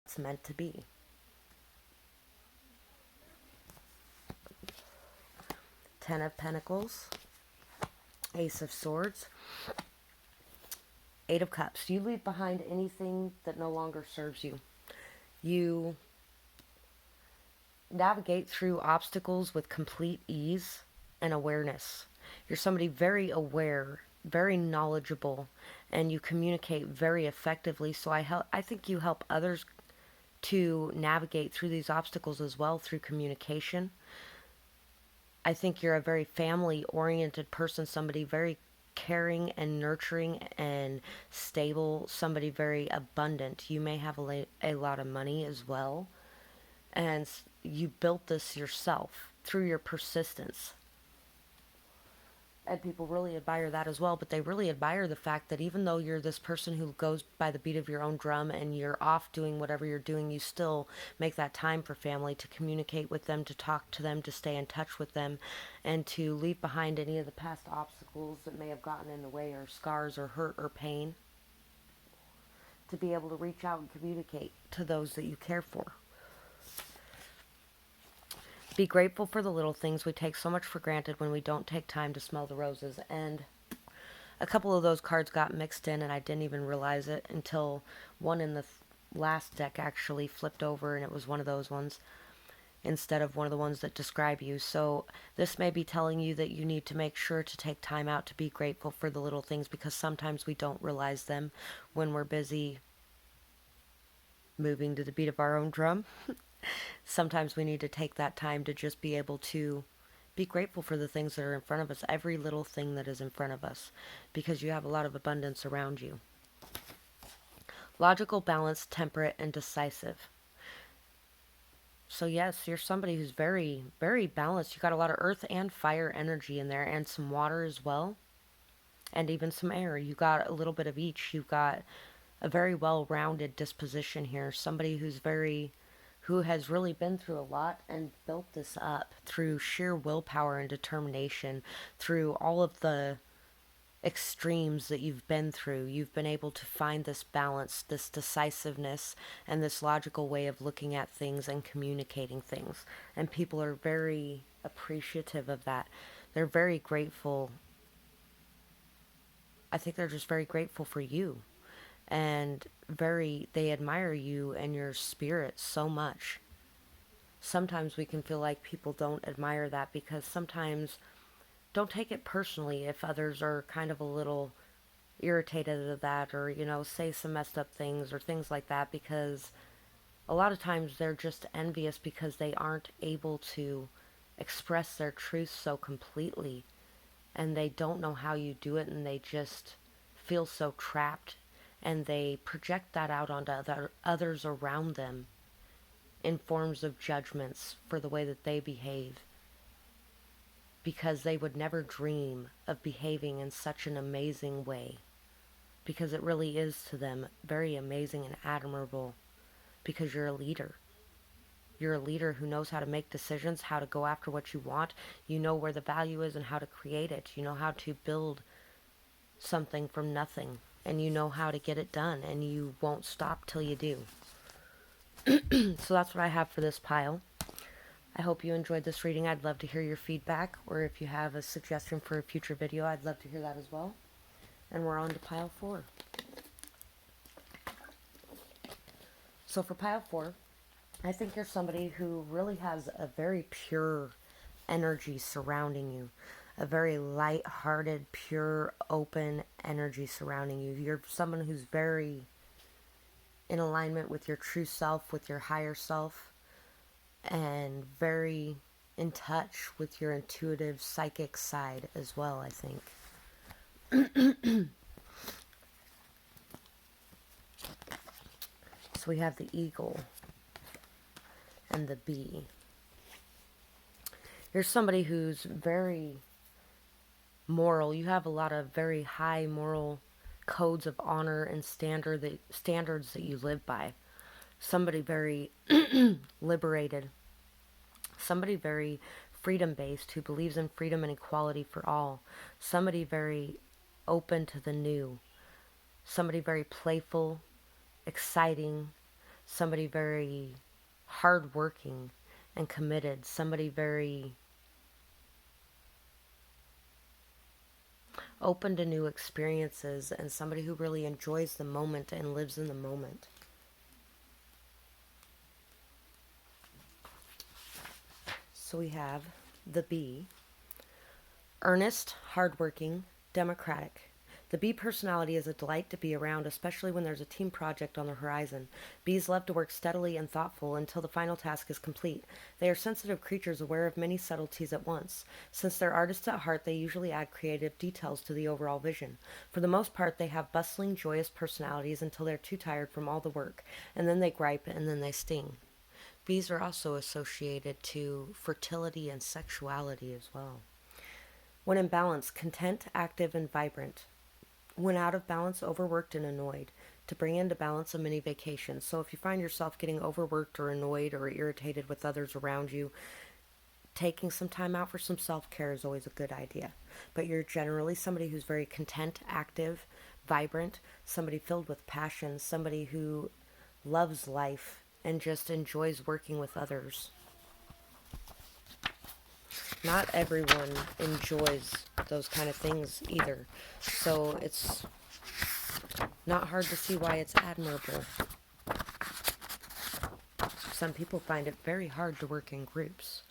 it's meant to be. Ten of Pentacles, Ace of Swords, Eight of Cups. You leave behind anything that no longer serves you. You navigate through obstacles with complete ease and awareness. You're somebody very aware, very knowledgeable, and you communicate very effectively. So I think you help others to navigate through these obstacles as well through communication. I think you're a very family oriented person, somebody very caring and nurturing and stable, somebody very abundant. You may have a lot of money as well, and you built this yourself through your persistence. And people really admire that as well, but they really admire the fact that even though you're this person who goes by the beat of your own drum and you're off doing whatever you're doing, you still make that time for family, to communicate with them, to talk to them, to stay in touch with them, and to leave behind any of the past obstacles that may have gotten in the way, or scars, or hurt, or pain, to be able to reach out and communicate to those that you care for. Be grateful for the little things. We take so much for granted when we don't take time to smell the roses. And a couple of those cards got mixed in and I didn't even realize it until one in the last deck actually flipped over, and it was one of those ones instead of one of the ones that describe you. So this may be telling you that you need to make sure to take time out to be grateful for the little things, because sometimes we don't realize them when we're busy moving to the beat of our own drum. Sometimes we need to take that time to just be able to be grateful for the things that are in front of us, every little thing that is in front of us, because you have a lot of abundance around you. Logical, balanced, temperate, and decisive. So yes, you're somebody who's very, very balanced. You got a lot of earth and fire energy in there, and some water as well, and even some air. You got a little bit of each. You've got a very well-rounded disposition here. Somebody who has really been through a lot and built this up through sheer willpower and determination, through all of the extremes that you've been through. You've been able to find this balance, this decisiveness, and this logical way of looking at things and communicating things. And people are very appreciative of that. They're very grateful. I think they're just very grateful for you. And they admire you and your spirit so much. Sometimes we can feel like people don't admire that, because sometimes, don't take it personally if others are kind of a little irritated at that, or say some messed up things or things like that, because a lot of times they're just envious because they aren't able to express their truth so completely, and they don't know how you do it, and they just feel so trapped, and they project that out onto others around them in forms of judgments for the way that they behave, because they would never dream of behaving in such an amazing way, because it really is to them very amazing and admirable, because you're a leader. You're a leader who knows how to make decisions, how to go after what you want. You know where the value is and how to create it. You know how to build something from nothing, and you know how to get it done, and you won't stop till you do. So that's what I have for this pile. I hope you enjoyed this reading. I'd love to hear your feedback, or if you have a suggestion for a future video, I'd love to hear that as well. And we're on to pile 4. So for pile 4, I think you're somebody who really has a very pure energy surrounding you. A very light-hearted, pure, open energy surrounding you. You're someone who's very in alignment with your true self, with your higher self, and very in touch with your intuitive, psychic side as well, I think. So we have the eagle and the bee. You're somebody who's very moral. You have a lot of very high moral codes of honor and standards that you live by. Somebody very liberated. Somebody very freedom-based, who believes in freedom and equality for all. Somebody very open to the new. Somebody very playful, exciting. somebody very hardworking and committed, somebody very open to new experiences, and somebody who really enjoys the moment and lives in the moment. So we have the Bee. Earnest, hardworking, democratic. The bee personality is a delight to be around, especially when there's a team project on the horizon. Bees love to work steadily and thoughtful until the final task is complete. They are sensitive creatures aware of many subtleties at once. Since they're artists at heart, they usually add creative details to the overall vision. For the most part, they have bustling, joyous personalities until they're too tired from all the work, and then they gripe and then they sting. Bees are also associated to fertility and sexuality as well. When in balance, content, active, and vibrant. When out of balance, overworked and annoyed. To bring into balance, a mini vacation. So if you find yourself getting overworked or annoyed or irritated with others around you, taking some time out for some self-care is always a good idea. But you're generally somebody who's very content, active, vibrant, somebody filled with passion, somebody who loves life and just enjoys working with others. Not everyone enjoys those kind of things either. So it's not hard to see why it's admirable. Some people find it very hard to work in groups.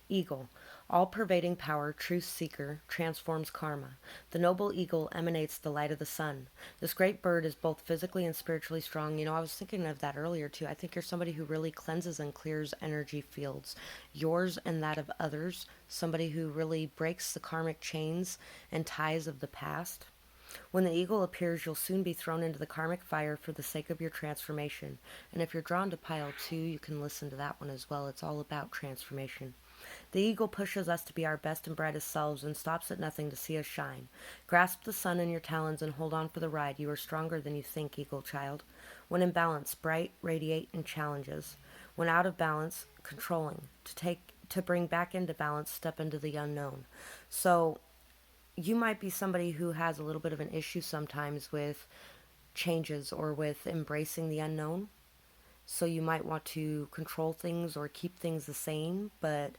Eagle. All-pervading power, truth seeker, transforms karma. The noble eagle emanates the light of the sun. This great bird is both physically and spiritually strong. I was thinking of that earlier too. I think you're somebody who really cleanses and clears energy fields, yours and that of others. Somebody who really breaks the karmic chains and ties of the past. When the eagle appears, you'll soon be thrown into the karmic fire for the sake of your transformation. And if you're drawn to pile 2, you can listen to that one as well. It's all about transformation. The eagle pushes us to be our best and brightest selves and stops at nothing to see us shine. Grasp the sun in your talons and hold on for the ride. You are stronger than you think, eagle child. When in balance, bright, radiate, and challenges. When out of balance, controlling. To bring back into balance, step into the unknown. So you might be somebody who has a little bit of an issue sometimes with changes or with embracing the unknown. So you might want to control things or keep things the same, but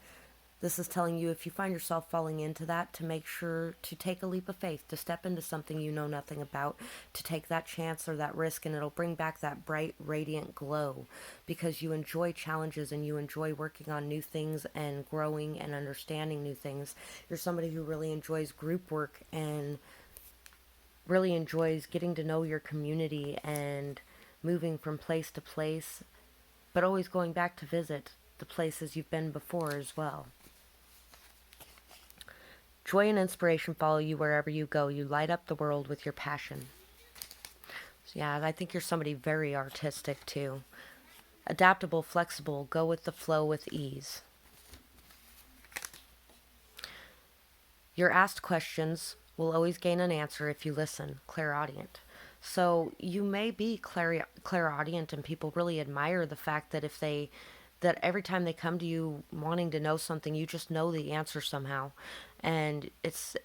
this is telling you if you find yourself falling into that, to make sure to take a leap of faith, to step into something you know nothing about, to take that chance or that risk, and it'll bring back that bright, radiant glow because you enjoy challenges and you enjoy working on new things and growing and understanding new things. You're somebody who really enjoys group work and really enjoys getting to know your community and moving from place to place, but always going back to visit the places you've been before as well. Joy and inspiration follow you wherever you go. You light up the world with your passion. So yeah, I think you're somebody very artistic too. Adaptable, flexible, go with the flow with ease. Your asked questions will always gain an answer if you listen. Clairaudient. So you may be clairaudient and people really admire the fact that that every time they come to you wanting to know something, you just know the answer somehow. And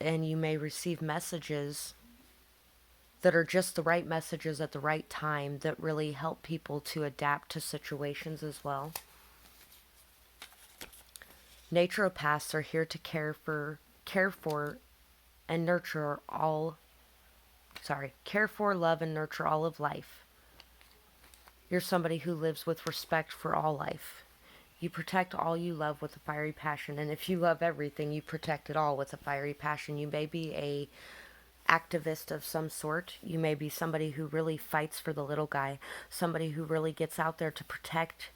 you may receive messages that are just the right messages at the right time that really help people to adapt to situations as well. Naturopaths are here to care for and nurture care for, love, and nurture all of life. You're somebody who lives with respect for all life. You protect all you love with a fiery passion, and if you love everything, you protect it all with a fiery passion. You may be a activist of some sort. You may be somebody who really fights for the little guy, somebody who really gets out there to protect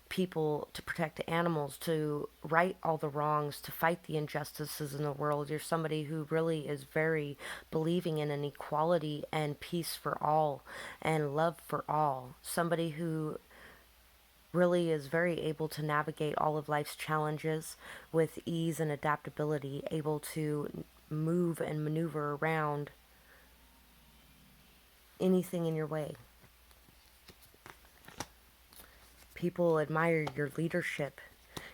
people, to protect animals, to right all the wrongs, to fight the injustices in the world. You're somebody who really is very believing in an equality and peace for all and love for all. Somebody who really is very able to navigate all of life's challenges with ease and adaptability, able to move and maneuver around anything in your way. People admire your leadership,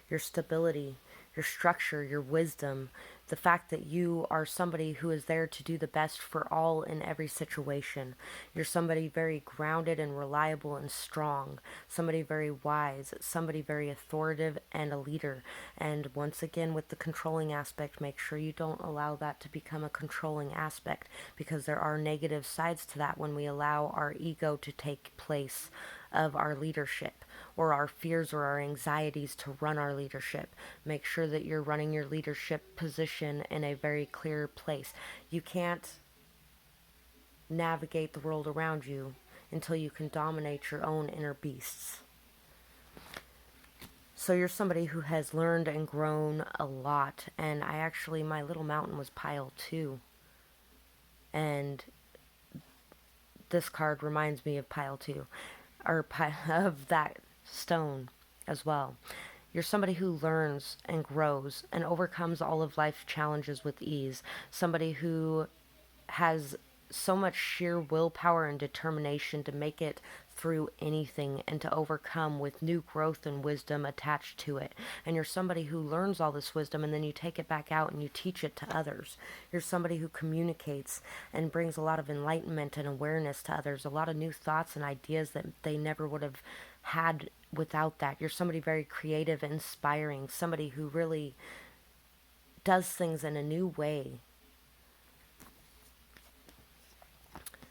your stability, your structure, your wisdom, The fact that you are somebody who is there to do the best for all in every situation. You're somebody very grounded and reliable and strong, somebody very wise, somebody very authoritative and a leader. And once again, with the controlling aspect, make sure you don't allow that to become a controlling aspect, because there are negative sides to that when we allow our ego to take place of our leadership, or our fears or our anxieties to run our leadership. Make sure that you're running your leadership position in a very clear place. You can't navigate the world around you until you can dominate your own inner beasts. So you're somebody who has learned and grown a lot, and my little mountain was pile 2. And this card reminds me of pile 2, or of that stone as well. You're somebody who learns and grows and overcomes all of life's challenges with ease. Somebody who has so much sheer willpower and determination to make it through anything and to overcome, with new growth and wisdom attached to it. And you're somebody who learns all this wisdom and then you take it back out and you teach it to others. You're somebody who communicates and brings a lot of enlightenment and awareness to others, a lot of new thoughts and ideas that they never would have had without that. You're somebody very creative, inspiring, somebody who really does things in a new way.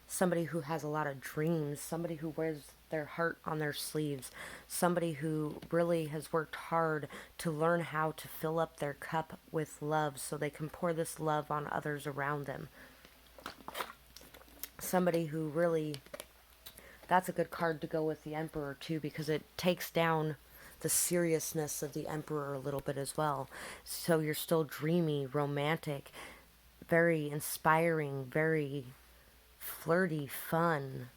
Somebody who has a lot of dreams, somebody who wears their heart on their sleeves, somebody who really has worked hard to learn how to fill up their cup with love so they can pour this love on others around them. Somebody who really, that's a good card to go with the Emperor too, because it takes down the seriousness of the Emperor a little bit as well. So you're still dreamy, romantic, very inspiring, very flirty, fun,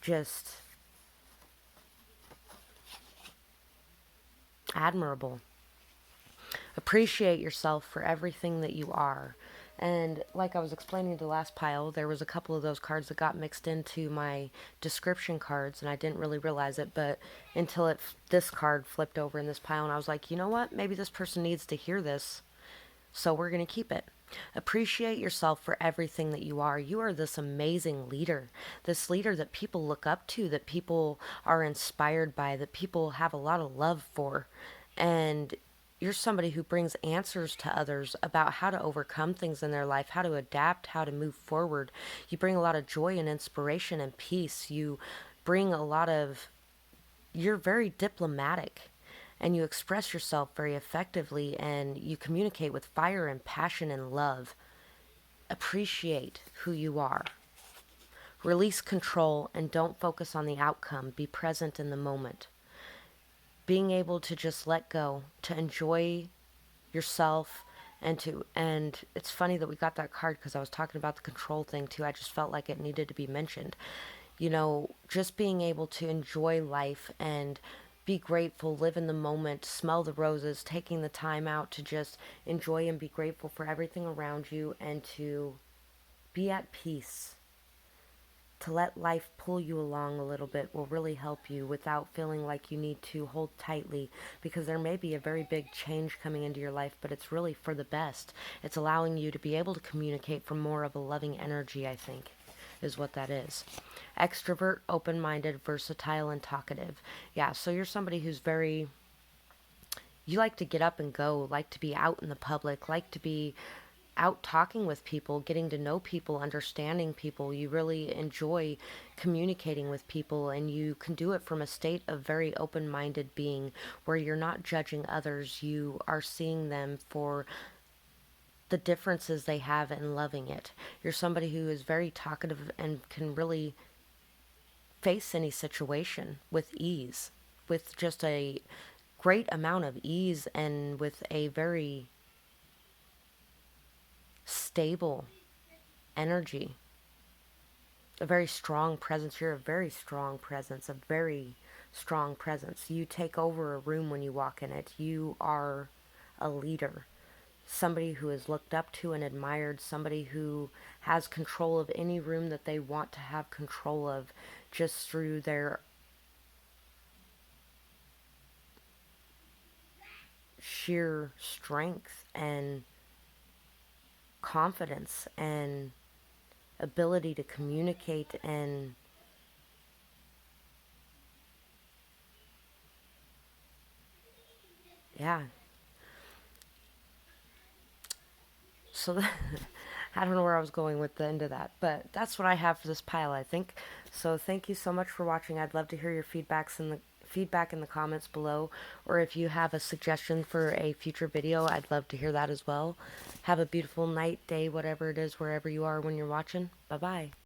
just admirable. Appreciate yourself for everything that you are. And like I was explaining the last pile, there was a couple of those cards that got mixed into my description cards, and I didn't really realize it, but until this card flipped over in this pile, and I was like, you know what? Maybe this person needs to hear this, so we're going to keep it. Appreciate yourself for everything that you are. You are this amazing leader, this leader that people look up to, that people are inspired by, that people have a lot of love for. And you're somebody who brings answers to others about how to overcome things in their life, how to adapt, how to move forward. You bring a lot of joy and inspiration and peace. You bring a lot of, you're very diplomatic, and you express yourself very effectively, and you communicate with fire and passion and love. Appreciate who you are. Release control and don't focus on the outcome. Be present in the moment. Being able to just let go, to enjoy yourself, and it's funny that we got that card because I was talking about the control thing too. I just felt like it needed to be mentioned. You know, just being able to enjoy life and be grateful, live in the moment, smell the roses, taking the time out to just enjoy and be grateful for everything around you, and to be at peace. To let life pull you along a little bit will really help you without feeling like you need to hold tightly, because there may be a very big change coming into your life, but it's really for the best. It's allowing you to be able to communicate from more of a loving energy, I think, is what that is. Extrovert, open-minded, versatile, and talkative. Yeah, so you're somebody who's very, you like to get up and go, like to be out in the public, like to be out talking with people, getting to know people, understanding people. You really enjoy communicating with people, and you can do it from a state of very open-minded being where you're not judging others. You are seeing them for the differences they have and loving it. You're somebody who is very talkative and can really face any situation with ease, with just a great amount of ease, and with a very stable energy, a very strong presence. You're a very strong presence, a very strong presence. You take over a room when you walk in it. You are a leader, somebody who is looked up to and admired, somebody who has control of any room that they want to have control of, just through their sheer strength and confidence and ability to communicate. And yeah, so I don't know where I was going with the end of that, but that's what I have for this pile, I think. So thank you so much for watching. I'd love to hear your feedback in the comments below, or if you have a suggestion for a future video, I'd love to hear that as well. Have a beautiful night, day, whatever it is, wherever you are when you're watching. Bye bye.